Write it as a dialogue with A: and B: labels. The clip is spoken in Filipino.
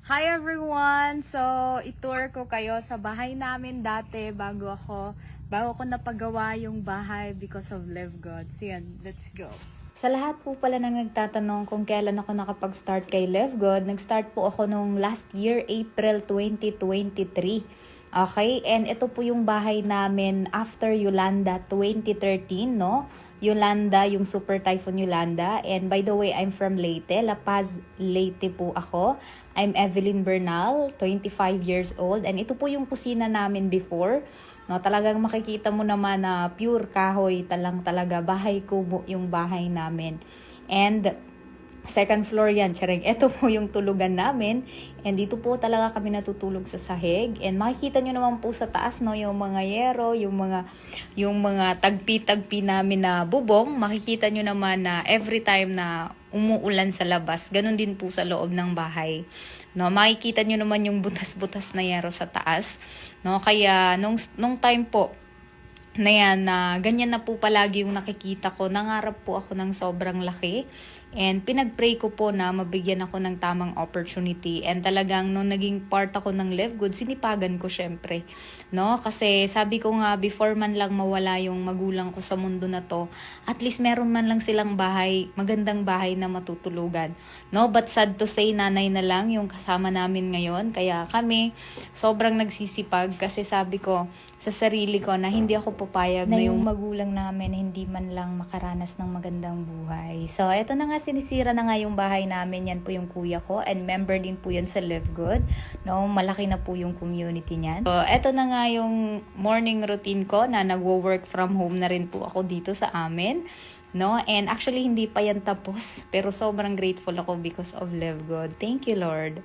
A: Hi everyone! So, itour ko kayo sa bahay namin dati bago ko napagawa yung bahay because of Live God. So yan, let's go. Sa lahat po pala nang nagtatanong kung kailan ako nakapag-start kay Live God, nag-start po ako nung last year, April 2023. Okay, and ito po yung bahay namin after Yolanda 2013, no? Yolanda, yung Super Typhoon Yolanda. And by the way, I'm from Leyte, La Paz, Leyte po ako. I'm Evelyn Bernal, 25 years old. And ito po yung kusina namin before. No, talagang makikita mo naman na pure kahoy talaga. Bahay kubo yung bahay namin. And second floor yan, charing. Ito po yung tulugan namin. And dito po talaga kami natutulog sa sahig. And makikita nyo naman po sa taas, no, yung mga yero, yung mga tagpi-tagpi namin na bubong. Makikita nyo naman na every time na umuulan sa labas, ganun din po sa loob ng bahay. No, makikita nyo naman yung butas-butas na yero sa taas. No, kaya nung time po na yan, na ganyan na po palagi yung nakikita ko. Nangarap po ako ng sobrang laki. And pinag-pray ko po na mabigyan ako ng tamang opportunity. And talagang nung naging part ako ng Live Good, sinipagan ko syempre. No? Kasi sabi ko nga, before man lang mawala yung magulang ko sa mundo na to, at least meron man lang silang bahay, magandang bahay na matutulugan. No? But sad to say, nanay na lang yung kasama namin ngayon. Kaya kami, sobrang nagsisipag kasi sabi ko sa sarili ko na hindi ako papayag na yung magulang namin hindi man lang makaranas ng magandang buhay. So, eto na nga, sinisira na nga yung bahay namin. Yan po yung kuya ko and member din po yan sa Live Good. No, malaki na po yung community niyan. So, eto na nga yung morning routine ko na nagwo-work from home na rin po ako dito sa amin. No, and actually hindi pa yan tapos pero sobrang grateful ako because of Live God. Thank you, Lord.